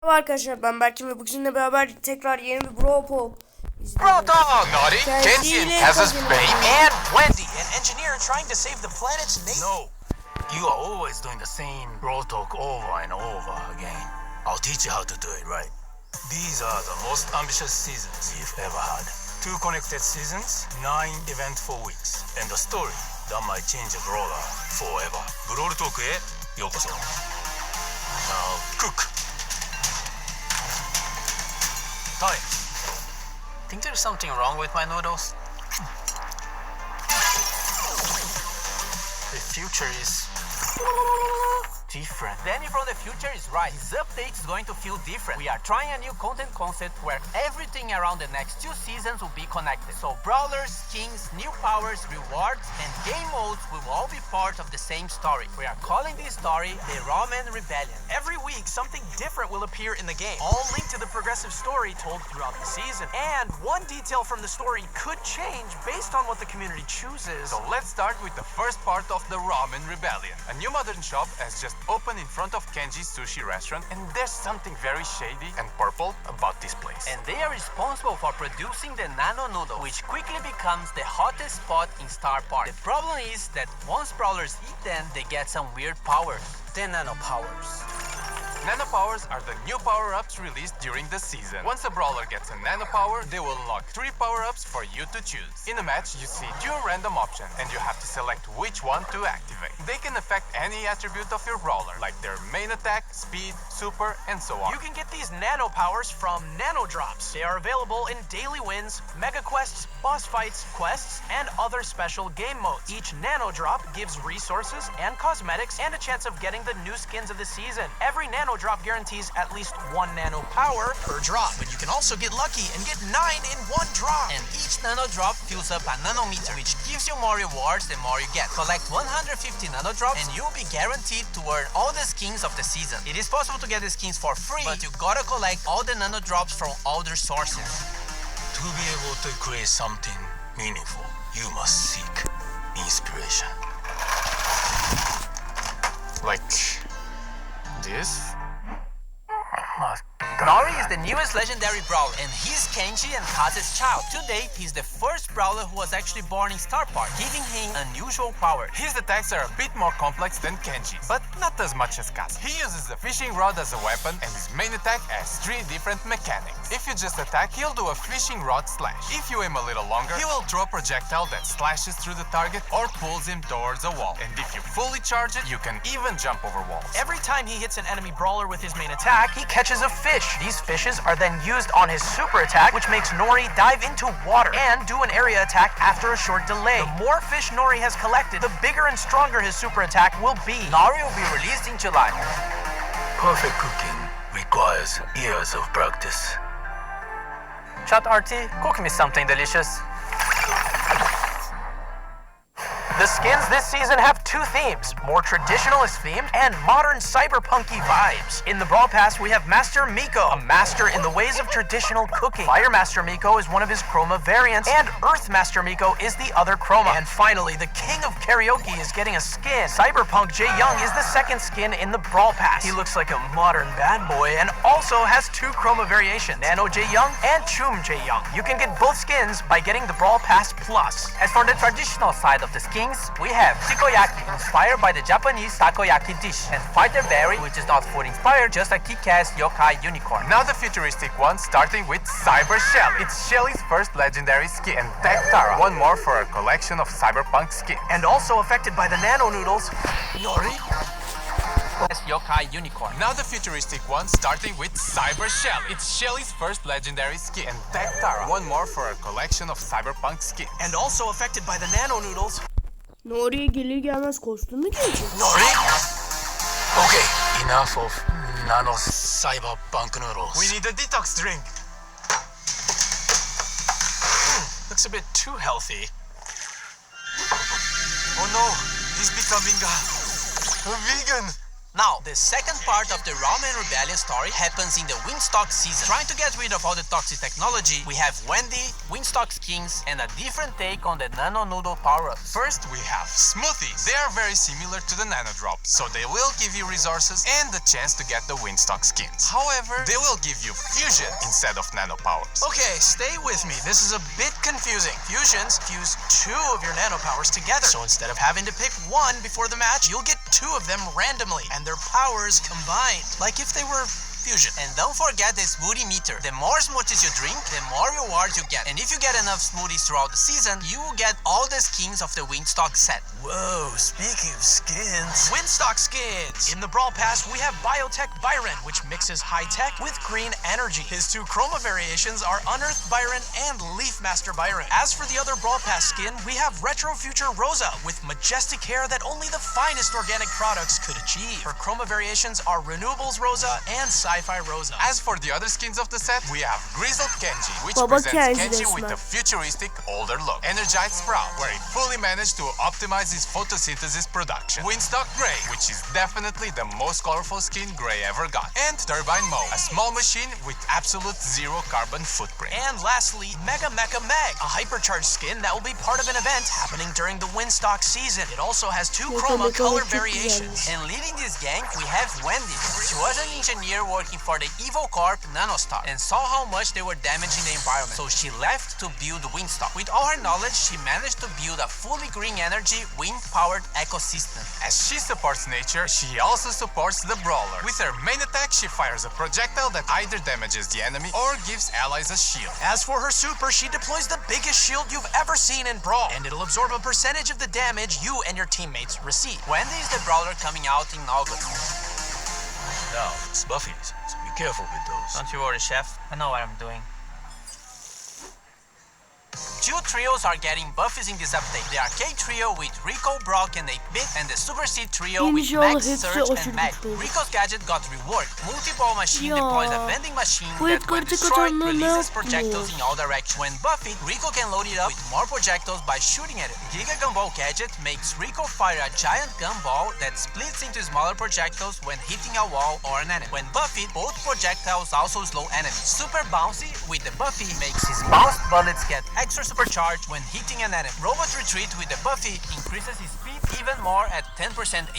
Merhaba arkadaşlar, ben Berk'im ve bugünle beraber tekrar yeni bir Brawl Brawl dog! Naughty! Kenshi has his babe, and Wendy, an engineer trying to save the planet's name. No, you are always doing the same Brawl talk over and over again. I'll teach you how to do it right. These are the most ambitious seasons you've ever had. 2 connected seasons, 9 eventful weeks, and a story that might change a brawler forever. Brawl talk へようこそ. Now cook. Hi. Think there's something wrong with my noodles? The future is different. Danny from the future is right. This update is going to feel different. We are trying a new content concept where everything around the next 2 seasons will be connected. So brawlers, skins, new powers, rewards, and game modes will all be part of the same story. We are calling this story the Ramen Rebellion. Every week, something different will appear in the game, all linked to the progressive story told throughout the season. And one detail from the story could change based on what the community chooses. So let's start with the first part of the Ramen Rebellion. A new modern shop has just opened in front of Kenji's sushi restaurant, and there's something very shady and purple about this place. And they are responsible for producing the nano noodle, which quickly becomes the hottest spot in Star Park. The problem is that once brawlers eat them, they get some weird powers. The nano powers. Nano powers are the new power-ups released during the season. Once a brawler gets a nano power, they will unlock 3 power-ups for you to choose. In a match, you see 2 random options, and you have to select which one to activate. They can affect any attribute of your brawler, like their main attack, speed, super, and so on. You can get these nano powers from nano drops. They are available in daily wins, mega quests, boss fights, quests, and other special game modes. Each nano drop gives resources and cosmetics and a chance of getting the new skins of the season. Every nano drop guarantees at least 1 nano power per drop, but you can also get lucky and get 9 in 1 drop. And each nano drop fills up a nanometer, which gives you more rewards the more you get. Collect 150 nano drops and you'll be guaranteed to earn all the skins of the season. It is possible to get the skins for free, but you gotta collect all the nano drops from other sources. To be able to create something meaningful, you must seek inspiration. Like this? Nori is the newest legendary brawler, and he's Kenji and Kaze's child. To date, he's the first brawler who was actually born in Star Park, giving him unusual power. His attacks are a bit more complex than Kenji's, but not as much as Kaz. He uses the fishing rod as a weapon, and his main attack has 3 different mechanics. If you just attack, he'll do a fishing rod slash. If you aim a little longer, he will throw a projectile that slashes through the target or pulls him towards a wall. And if you fully charge it, you can even jump over walls. Every time he hits an enemy brawler with his main attack, he catches a fish. These fishes are then used on his super attack, which makes Nori dive into water and do an area attack after a short delay. The more fish Nori has collected, the bigger and stronger his super attack will be. Nori will be released in July. Perfect cooking requires years of practice. Chat RT, cook me something delicious. The skins this season have 2 themes, more traditionalist themed and modern cyberpunky vibes. In the Brawl Pass, we have Master Miko, a master in the ways of traditional cooking. Fire Master Miko is one of his chroma variants, and Earth Master Miko is the other chroma. And finally, the king of karaoke is getting a skin. Cyberpunk Jae Young is the 2nd skin in the Brawl Pass. He looks like a modern bad boy and also has 2 chroma variations, Nano Jae Young and Chum Jae Young. You can get both skins by getting the Brawl Pass Plus. As for the traditional side of the skins, we have Takoyaki, inspired by the Japanese takoyaki dish, and Fighter Berry, which is not food inspired, just like Kick-Ass Yokai Unicorn. Now the futuristic one, starting with Cyber Shelly. It's Shelly's first legendary skin, and Tech Tara, one more for a collection of cyberpunk skins. And also affected by the nano noodles, Nori? Yokai Unicorn. Now the futuristic one, starting with Cyber Shelly. It's Shelly's first legendary skin, and Tech Tara, one more for a collection of cyberpunk skins. and also affected by the nano noodles. Nori'ye gelir gelmez kostümü giyecek. Nori? Okay, enough of nano cyberpunk noodles. We need a detox drink. Looks a bit too healthy. Oh no, he's becoming a vegan. Now, the second part of the Ramen Rebellion story happens in the Wingstock season. Trying to get rid of all the toxic technology, we have Wendy, Wingstock skins, and a different take on the Nano Noodle power-ups. First, we have smoothies. They are very similar to the Nano Drop, so they will give you resources and the chance to get the Wingstock skins. However, they will give you fusion instead of nano powers. Okay, stay with me. This is a bit confusing. Fusions fuse 2 of your nano powers together. So instead of having to pick 1 before the match, you'll get 2 of them randomly, and their powers combined. Like if they were fusion. And don't forget the smoothie meter. The more smoothies you drink, the more rewards you get. And if you get enough smoothies throughout the season, you will get all the skins of the Wingstock set. Whoa, speaking of skins. Wingstock skins! In the Brawl Pass, we have Biotech Byron, which mixes high-tech with green energy. His 2 chroma variations are Unearthed Byron and Leaf Master Byron. As for the other Brawl Pass skin, we have Retro Future Rosa, with majestic hair that only the finest organic products could achieve. Her chroma variations are Renewables Rosa and Sci-Fi Rosa. As for the other skins of the set, we have Grizzled Kenji, which Baba presents Kenji Kenji with resmen. a futuristic, older look. Energized Sprout, where he fully managed to optimize his photosynthesis production. Wingstock Gray, which is definitely the most colorful skin Gray ever got. And Turbine Mo, a small machine with absolute 0 carbon footprint. And lastly, Mega Mecha Meg, a hypercharged skin that will be part of an event happening during the Wingstock season. It also has 2 chroma color variations. And leading this gang, we have Wendy. She was an engineer working for the Evil Corp Nanostar and saw how much they were damaging the environment. So she left to build Wingstock. With all her knowledge, she managed to build a fully green energy, wind-powered ecosystem. As she supports nature, she also supports the Brawler. With her main attack, she fires a projectile that either damages the enemy or gives allies a shield. As for her super, she deploys the biggest shield you've ever seen in Brawl, and it'll absorb a percentage of the damage you and your teammates receive. Wendy is the brawler coming out in August. Now, it's Buffy's, so be careful with those. Don't you worry, Chef. I know what I'm doing. 2 trios are getting buffies in this update. The Arcade Trio with Rico, Brock, and 8-Bit, and the Super Seed Trio with İnşallah Max, hepsi Surge, aşırı and Mag. güçlü. Rico's gadget got reworked. Multi-ball machine Ya, deploys a vending machine bu that, when kritik destroyed, atanlar ne releases yapıyor? projectiles in all directions. When buffed, Rico can load it up with more projectiles by shooting at it. Giga Gumball gadget makes Rico fire a giant gumball that splits into smaller projectiles when hitting a wall or an enemy. When buffed, both projectiles also slow enemies. Super Bouncy with the Buffy makes his bounced bullets get extra supercharged when hitting an enemy. Robot Retreat with the Buffy increases his speed even more at 10%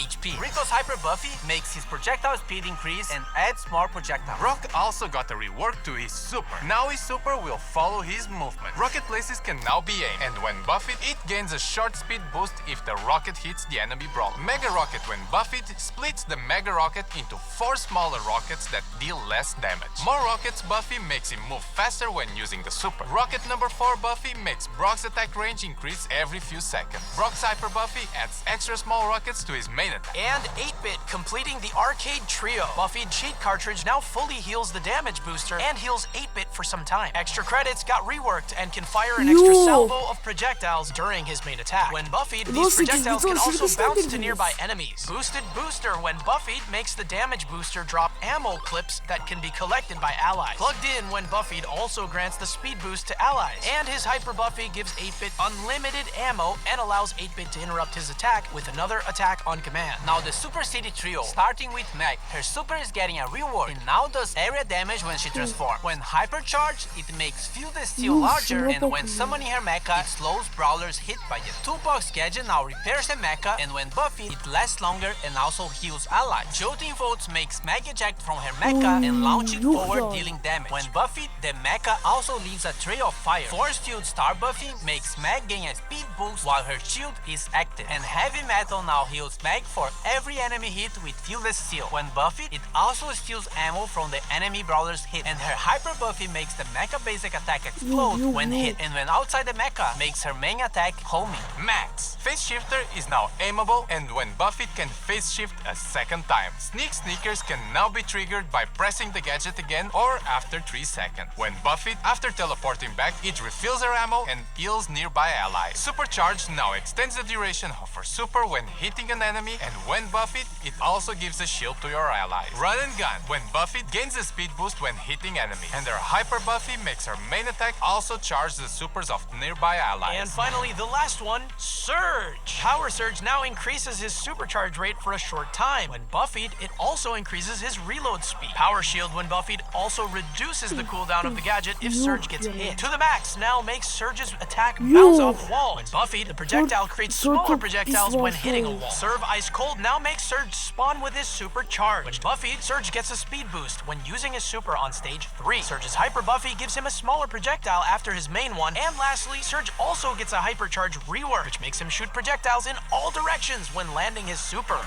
HP. Rico's Hyper Buffy makes his projectile speed increase and adds more projectiles. Brock also got a rework to his super. Now his super will follow his movement. Rocket places can now be aimed, and when buffed, it gains a short speed boost if the rocket hits the enemy brawler. Mega Rocket, when buffed, splits the Mega Rocket into 4 smaller rockets that deal less damage. More rockets Buffy makes him move faster when using the super. Rocket number 4 Buffy makes Brock's attack range increase every few seconds. Brock's Hyper Buffy adds extra small rockets to his main attack. And 8-Bit completing the Arcade Trio. Buffy'd cheat cartridge now fully heals the damage booster and heals 8-Bit for some time. Extra credits got reworked and can fire an extra Yo. salvo of projectiles during his main attack. When Buffy'd, these projectiles can also bounce to nearby enemies. Boosted Booster, when Buffy'd, makes the damage booster drop ammo clips that can be collected by allies. Plugged in, when Buffy'd, also grants the speed boost to allies. And his Hyper Buffy gives 8-Bit unlimited ammo and allows 8-Bit to interrupt his attack with another attack on command. Now the Super City Trio, starting with Meg. Her super is getting a reward. It now does area damage when she transforms. When hypercharged, it makes Feel the Steel larger, and when summoning her mecha, it slows brawlers hit by it. Toolbox gadget now repairs her mecha, and when buffed, it lasts longer and also heals allies. Jolting Volts makes Meg eject from her mecha and launch it forward, dealing damage. When buffed, the mecha also leaves a trail of fire. Force Field Star buffing makes Meg gain a speed boost while her shield is active. And Heavy Metal now heals Meg for every enemy hit with Feel the Steel. When buffed, it also steals ammo from the enemy brawler's hit. And her Hyper Buffy makes the mecha basic attack explode when hit. And when outside the mecha, makes her main attack homing. Max. Phase Shifter is now aimable, and when buffed, can phase shift a second time. Sneak Sneakers can now be be triggered by pressing the gadget again or after 3 seconds. When buffed, after teleporting back, it refills her ammo and heals nearby allies. Supercharged now extends the duration of her super when hitting an enemy, and when buffed, it also gives a shield to your allies. Run and gun, when buffed, gains a speed boost when hitting enemies, and her hyper buffy makes her main attack also charge the supers of nearby allies. And finally, the last one, Surge. Power Surge now increases his supercharge rate for a short time. When buffed, it also increases his reload speed. Power Shield, when buffed, also reduces the cooldown of the gadget if Surge gets hit. To the max now makes Surge's attack bounce off walls. When buffed, the projectile creates smaller projectiles when hitting a wall. Serve Ice Cold now makes Surge spawn with his super charge. When buffed, Surge gets a speed boost when using his super on stage 3. Surge's hyper buffy gives him a smaller projectile after his main one. And lastly, Surge also gets a hypercharge rework, which makes him shoot projectiles in all directions when landing his super.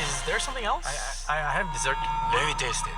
Is there something else? I have dessert. Let me taste it.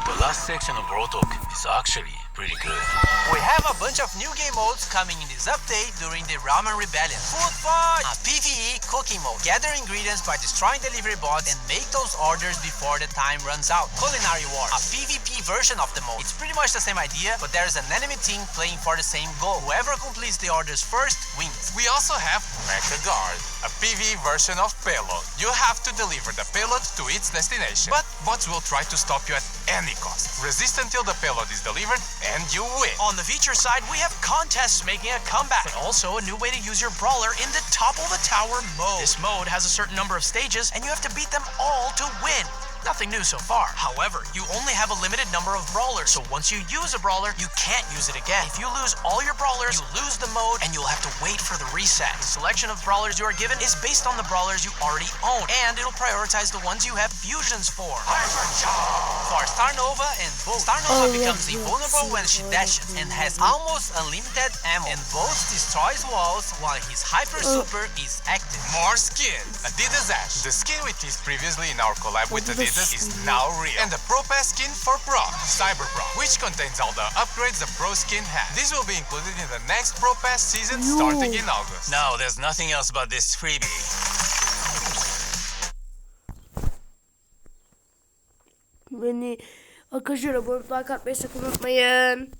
The last section of Brawl Talk is actually pretty good. We have a bunch of new game modes coming in this update during the Ramen Rebellion. Food Fight! A PvE cooking mode. Gather ingredients by destroying delivery bots and make those orders before the time runs out. Culinary War. A PvP version of the mode. It's pretty much the same idea, but there's an enemy team playing for the same goal. Whoever completes the orders first wins. We also have Mecha Guard, a PvE version of Payload. You have to deliver the payload to its destination, but bots will try to stop you at any cost. Resist until the payload is delivered, and you win. On the feature side, we have contests making a comeback, but also a new way to use your brawler in the Topple the Tower mode. This mode has a certain number of stages, and you have to beat them all to win. Nothing new so far. However, you only have a limited number of brawlers, so once you use a brawler, you can't use it again. If you lose all your brawlers, you lose the mode, and you'll have to wait for the reset. The selection of brawlers you are given is based on the brawlers you already own, and it'll prioritize the ones you have fusions for. For Star Nova and Bolt. Star Nova becomes invulnerable when she dashes and has almost unlimited ammo, and Bolt destroys walls while his hyper super is active. More skins. Adidas Ash. The skin we teased previously in our collab with Adidas is now real. And the Pro Pass skin for Brawl, Cyber Brawl, which contains all the upgrades the Pro skin has. This will be included in the next Pro Pass season starting in August. Now there's nothing else but this freebie. Beni arkadaşlar abone like atmayı sakın unutmayın.